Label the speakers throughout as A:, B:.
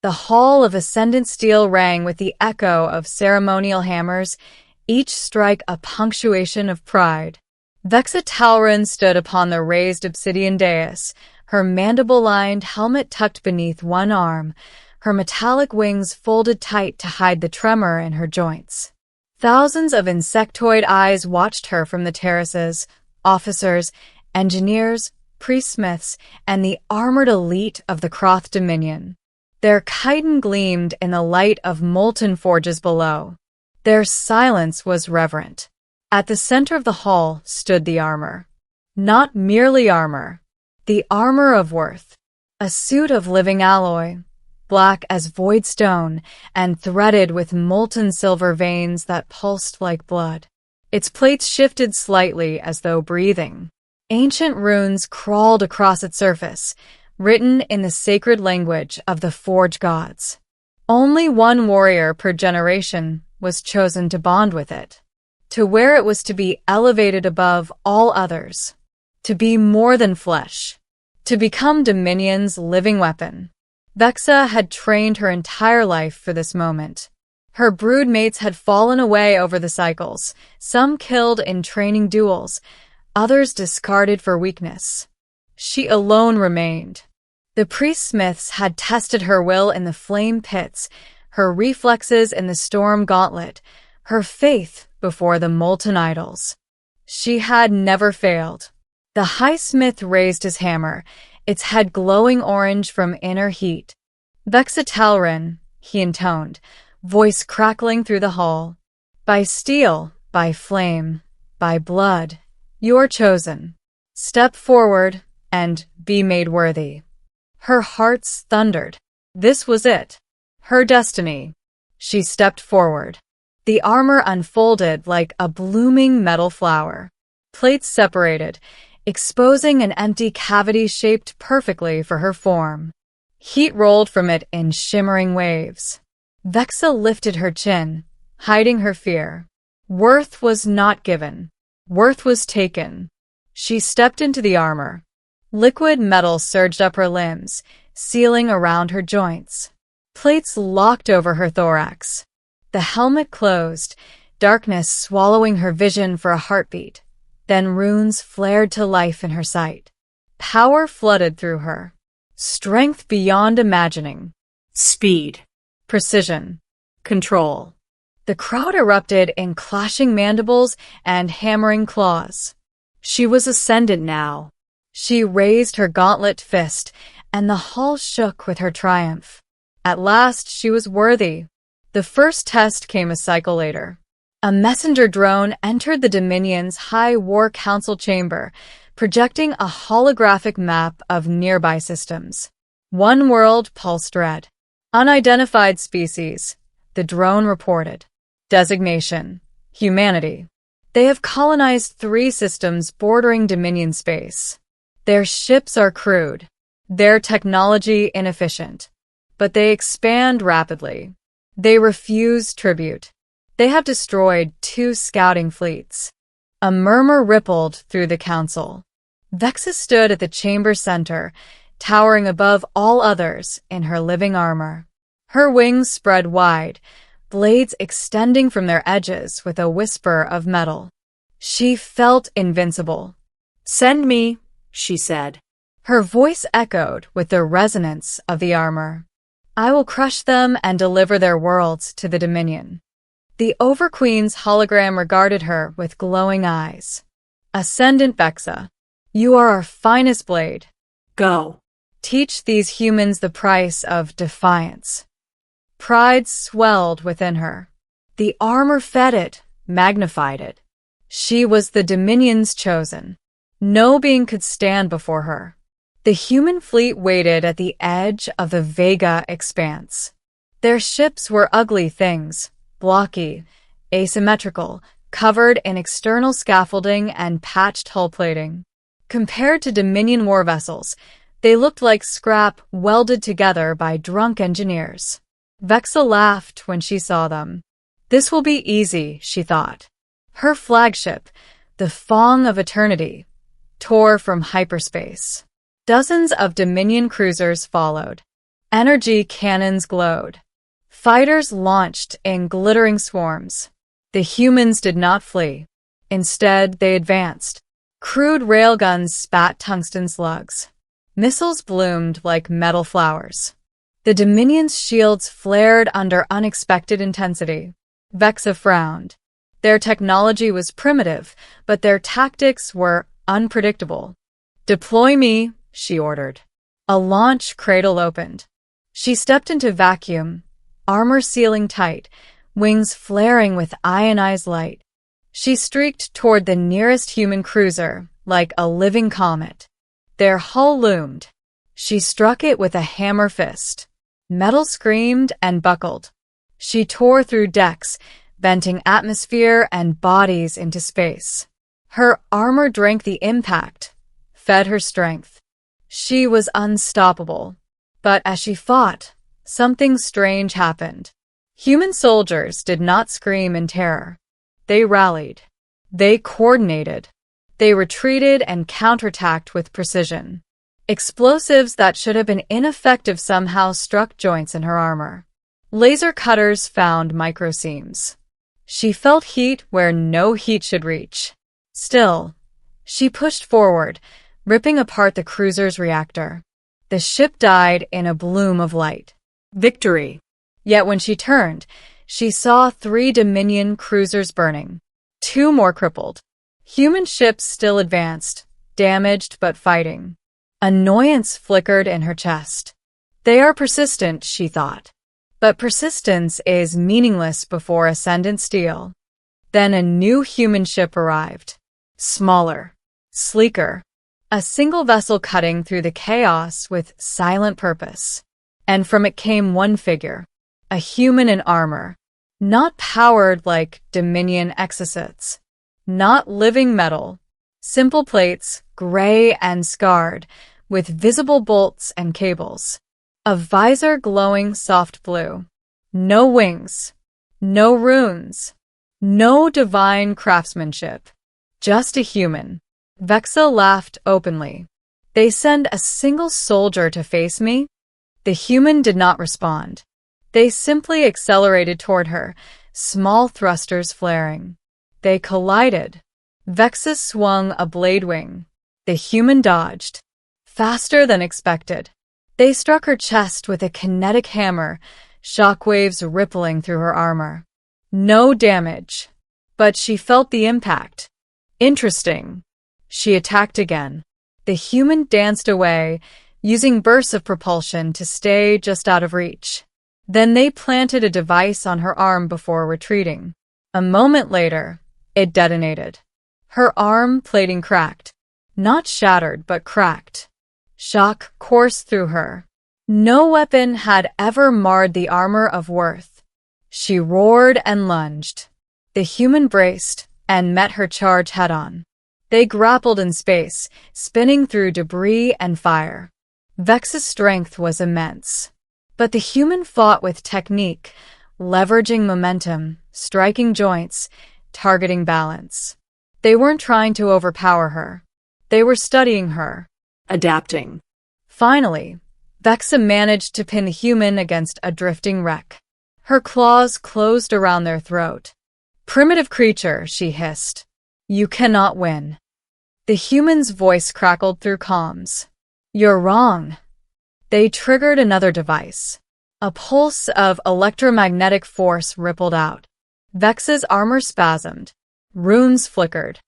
A: The hall of Ascendant Steel rang with the echo of ceremonial hammers, each strike a punctuation of pride. Vexa Talrin stood upon the raised obsidian dais, her mandible-lined helmet tucked beneath one arm, her metallic wings folded tight to hide the tremor in her joints. Thousands of insectoid eyes watched her from the terraces, officers, engineers, priest-smiths, and the armored elite of the Croth Dominion. Their chitin gleamed in the light of molten forges below. Their silence was reverent. At the center of the hall stood the armor. Not merely armor. The armor of worth. A suit of living alloy, black as void stone and threaded with molten silver veins that pulsed like blood. Its plates shifted slightly as though breathing. Ancient runes crawled across its surface, written in the sacred language of the Forge gods. Only one warrior per generation was chosen to bond with it, to where it was to be elevated above all others, to be more than flesh, to become Dominion's living weapon. Vexa had trained her entire life for this moment. Her broodmates had fallen away over the cycles, some killed in training duels, others discarded for weakness. She alone remained. The priest-smiths had tested her will in the flame pits, her reflexes in the storm gauntlet, her faith before the molten idols. She had never failed. The high smith raised his hammer, its head glowing orange from inner heat. Vexa Talrin, he intoned, voice crackling through the hall. By steel, by flame, by blood, you're chosen. Step forward and be made worthy. Her hearts thundered. This was it. Her destiny. She stepped forward. The armor unfolded like a blooming metal flower. Plates separated, exposing an empty cavity shaped perfectly for her form. Heat rolled from it in shimmering waves. Vexa lifted her chin, hiding her fear. Worth was not given. Worth was taken. She stepped into the armor. Liquid metal surged up her limbs, sealing around her joints. Plates locked over her thorax. The helmet closed, darkness swallowing her vision for a heartbeat. Then runes flared to life in her sight. Power flooded through her. Strength beyond imagining. Speed. Precision. Control. The crowd erupted in clashing mandibles and hammering claws. She was ascendant now. She raised her gauntlet fist, and the hall shook with her triumph. At last, she was worthy. The first test came a cycle later. A messenger drone entered the Dominion's High War Council chamber, projecting a holographic map of nearby systems. One world pulsed red. Unidentified species, the drone reported. Designation: humanity. They have colonized 3 systems bordering Dominion space. Their ships are crude, their technology inefficient, but they expand rapidly. They refuse tribute. They have destroyed 2 scouting fleets. A murmur rippled through the council. Vexa stood at the chamber center, towering above all others in her living armor. Her wings spread wide, blades extending from their edges with a whisper of metal. She felt invincible. "Send me," she said. Her voice echoed with the resonance of the armor. "I will crush them and deliver their worlds to the Dominion." The Overqueen's hologram regarded her with glowing eyes. "Ascendant Vexa, you are our finest blade. Go. Teach these humans the price of defiance." Pride swelled within her. The armor fed it, magnified it. She was the Dominion's chosen. No being could stand before her. The human fleet waited at the edge of the Vega expanse. Their ships were ugly things, blocky, asymmetrical, covered in external scaffolding and patched hull plating. Compared to Dominion war vessels, they looked like scrap welded together by drunk engineers. Vexa laughed when she saw them. This will be easy, she thought. Her flagship, the Fong of Eternity, tore from hyperspace. Dozens of Dominion cruisers followed. Energy cannons glowed. Fighters launched in glittering swarms. The humans did not flee. Instead, they advanced. Crude railguns spat tungsten slugs. Missiles bloomed like metal flowers. The Dominion's shields flared under unexpected intensity. Vexa frowned. Their technology was primitive, but their tactics were unpredictable. "Deploy me," she ordered. A launch cradle opened. She stepped into vacuum, armor sealing tight, wings flaring with ionized light. She streaked toward the nearest human cruiser, like a living comet. Their hull loomed. She struck it with a hammer fist. Metal screamed and buckled. She tore through decks, venting atmosphere and bodies into space. Her armor drank the impact, fed her strength. She was unstoppable. But as she fought, something strange happened. Human soldiers did not scream in terror. They rallied. They coordinated. They retreated and counterattacked with precision. Explosives that should have been ineffective somehow struck joints in her armor. Laser cutters found microseams. She felt heat where no heat should reach. Still, she pushed forward, ripping apart the cruiser's reactor. The ship died in a bloom of light. Victory! Yet when she turned, she saw 3 Dominion cruisers burning. 2 more crippled. Human ships still advanced, damaged but fighting. Annoyance flickered in her chest. They are persistent, she thought. But persistence is meaningless before Ascendant steel. Then a new human ship arrived. Smaller, sleeker. A single vessel cutting through the chaos with silent purpose. And from it came one figure, a human in armor. Not powered like Dominion exocets. Not living metal. Simple plates, gray and scarred, with visible bolts and cables. A visor glowing soft blue. No wings. No runes. No divine craftsmanship. Just a human. Vexa laughed openly. "They send a single soldier to face me?" The human did not respond. They simply accelerated toward her, small thrusters flaring. They collided. Vexa swung a blade wing. The human dodged. Faster than expected. They struck her chest with a kinetic hammer, shockwaves rippling through her armor. No damage. But she felt the impact. Interesting. She attacked again. The human danced away, using bursts of propulsion to stay just out of reach. Then they planted a device on her arm before retreating. A moment later, it detonated. Her arm plating cracked. Not shattered, but cracked. Shock coursed through her. No weapon had ever marred the armor of Worth. She roared and lunged. The human braced and met her charge head-on. They grappled in space, spinning through debris and fire. Vex's strength was immense. But the human fought with technique, leveraging momentum, striking joints, targeting balance. They weren't trying to overpower her. They were studying her, adapting. Finally, Vexa managed to pin the human against a drifting wreck. Her claws closed around their throat. "Primitive creature," she hissed. "You cannot win." The human's voice crackled through comms. "You're wrong." They triggered another device. A pulse of electromagnetic force rippled out. Vex's armor spasmed. Runes flickered.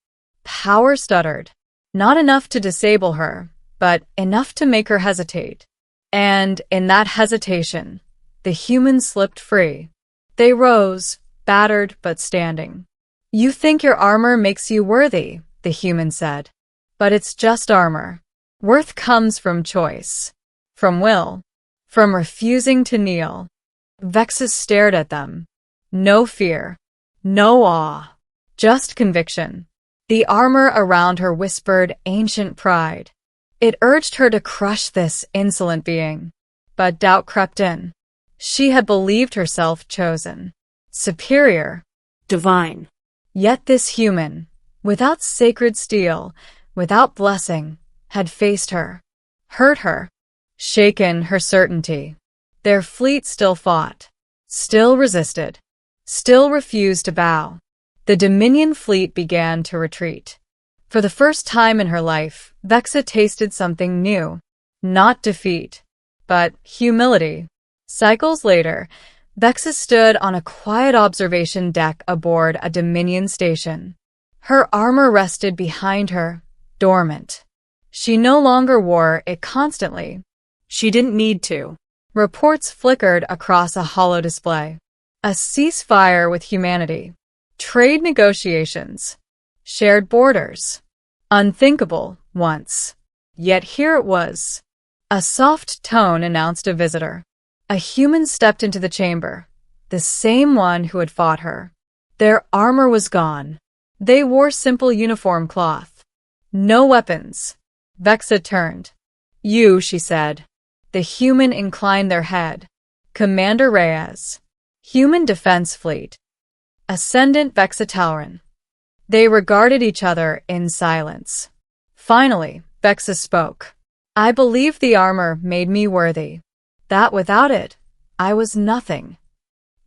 A: Power stuttered. Not enough to disable her, but enough to make her hesitate. And in that hesitation, the human slipped free. They rose, battered but standing. "You think your armor makes you worthy," the human said. "But it's just armor. Worth comes from choice. From will. From refusing to kneel." Vexa stared at them. No fear. No awe. Just conviction. The armor around her whispered ancient pride. It urged her to crush this insolent being. But doubt crept in. She had believed herself chosen. Superior. Divine. Yet this human, without sacred steel, without blessing, had faced her. Hurt her. Shaken her certainty. Their fleet still fought, still resisted, still refused to bow. The Dominion fleet began to retreat. For the first time in her life, Vexa tasted something new. Not defeat, but humility. Cycles later, Vexa stood on a quiet observation deck aboard a Dominion station. Her armor rested behind her, dormant. She no longer wore it constantly. She didn't need to. Reports flickered across a hollow display. A ceasefire with humanity. Trade negotiations. Shared borders. Unthinkable, once. Yet here it was. A soft tone announced a visitor. A human stepped into the chamber. The same one who had fought her. Their armor was gone. They wore simple uniform cloth. No weapons. Vexa turned. You, she said. The human inclined their head. Commander Reyes. Human Defense Fleet. Ascendant Vexa Talron. They regarded each other in silence. Finally, Vexa spoke. I believe the armor made me worthy. That without it, I was nothing.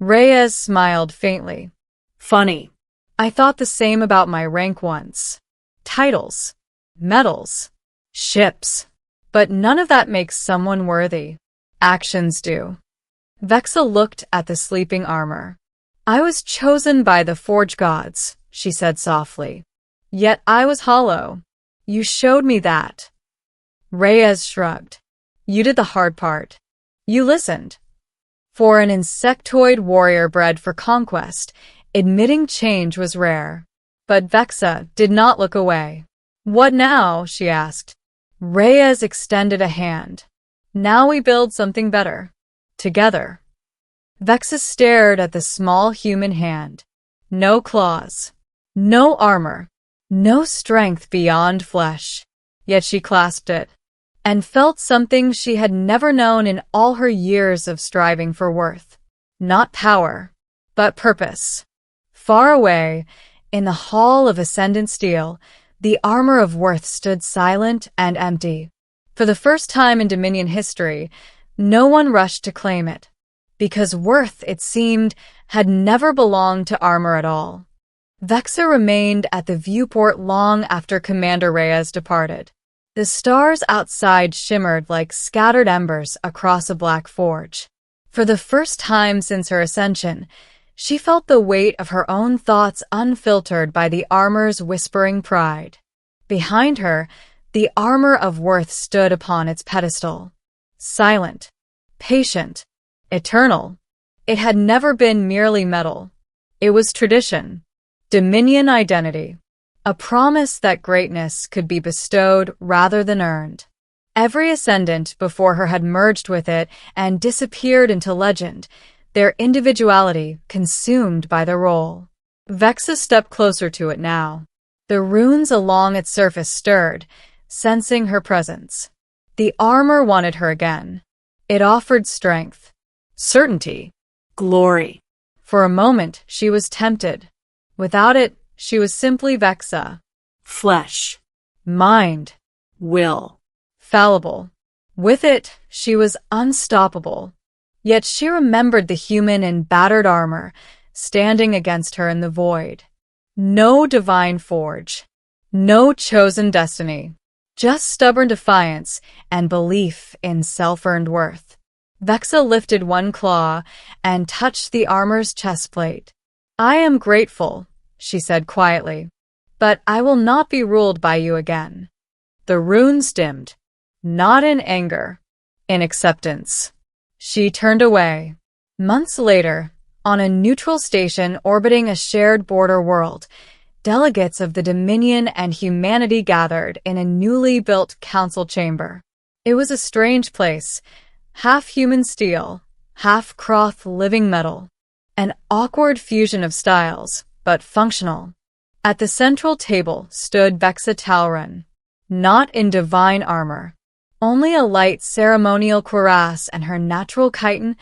A: Reyes smiled faintly. Funny. I thought the same about my rank once. Titles. Medals. Ships. But none of that makes someone worthy. Actions do. Vexa looked at the sleeping armor. I was chosen by the Forge gods, she said softly. Yet I was hollow. You showed me that. Reyes shrugged. You did the hard part. You listened. For an insectoid warrior bred for conquest, admitting change was rare. But Vexa did not look away. What now? She asked. Reyes extended a hand. Now we build something better. Together. Vexa stared at the small human hand. No claws. No armor. No strength beyond flesh. Yet she clasped it. And felt something she had never known in all her years of striving for worth. Not power, but purpose. Far away, in the hall of Ascendant Steel, the armor of Worth stood silent and empty. For the first time in Dominion history, no one rushed to claim it. Because Worth, it seemed, had never belonged to armor at all. Vexa remained at the viewport long after Commander Reyes departed. The stars outside shimmered like scattered embers across a black forge. For the first time since her ascension, she felt the weight of her own thoughts unfiltered by the armor's whispering pride. Behind her, the armor of Worth stood upon its pedestal. Silent, patient, eternal. It had never been merely metal. It was tradition, Dominion identity, a promise that greatness could be bestowed rather than earned. Every ascendant before her had merged with it and disappeared into legend, their individuality consumed by the role. Vexa stepped closer to it now. The runes along its surface stirred, sensing her presence. The armor wanted her again. It offered strength, certainty, glory. For a moment, she was tempted. Without it, she was simply Vexa. Flesh, mind, will, fallible. With it, she was unstoppable. Yet she remembered the human in battered armor, standing against her in the void. No divine forge, no chosen destiny, just stubborn defiance and belief in self-earned worth. Vexa lifted one claw and touched the armor's chestplate. I am grateful, she said quietly, but I will not be ruled by you again. The runes dimmed, not in anger, in acceptance. She turned away. Months later, on a neutral station orbiting a shared border world, delegates of the Dominion and humanity gathered in a newly built council chamber. It was a strange place, half human steel, half Croth living metal. An awkward fusion of styles, but functional. At the central table stood Vexa Talron, not in divine armor. Only a light ceremonial cuirass and her natural chiton,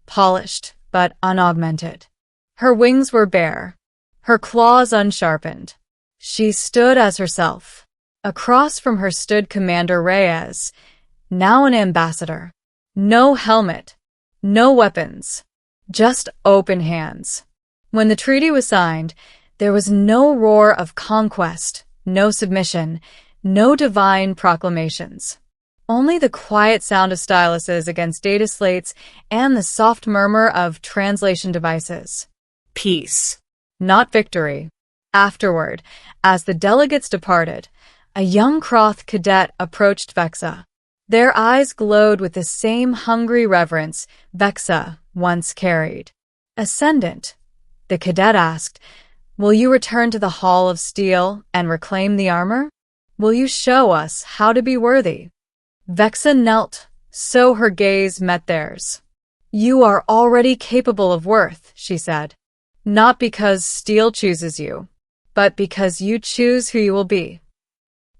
A: polished but unaugmented. Her wings were bare, her claws unsharpened. She stood as herself. Across from her stood Commander Reyes, now an ambassador. No helmet, No weapons, just open hands. When the treaty was signed, there was no roar of conquest, no submission, no divine proclamations. Only the quiet sound of styluses against data slates and the soft murmur of translation devices. Peace, not victory. Afterward, as the delegates departed, a young Croth cadet approached Vexa. Their eyes glowed with the same hungry reverence Vexa once carried. Ascendant, the cadet asked, will you return to the Hall of Steel and reclaim the armor? Will you show us how to be worthy? Vexa knelt, so her gaze met theirs. You are already capable of worth, she said. Not because Steel chooses you, but because you choose who you will be.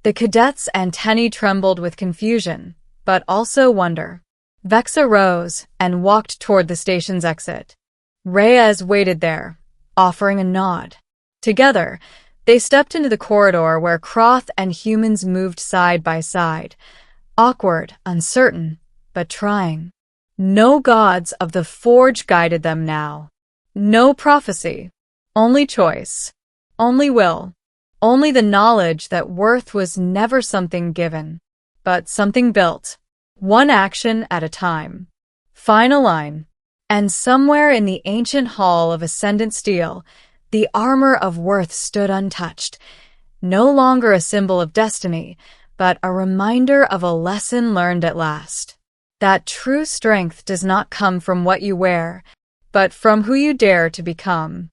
A: The cadet's antennae trembled with confusion, but also wonder. Vexa rose and walked toward the station's exit. Reyes waited there, offering a nod. Together, they stepped into the corridor where Croth and humans moved side by side. Awkward, uncertain, but trying. No gods of the Forge guided them now. No prophecy. Only choice. Only will. Only the knowledge that worth was never something given, but something built. One action at a time. Final line. And somewhere in the ancient hall of Ascendant Steel, the armor of worth stood untouched. No longer a symbol of destiny, but a reminder of a lesson learned at last. That true strength does not come from what you wear, but from who you dare to become.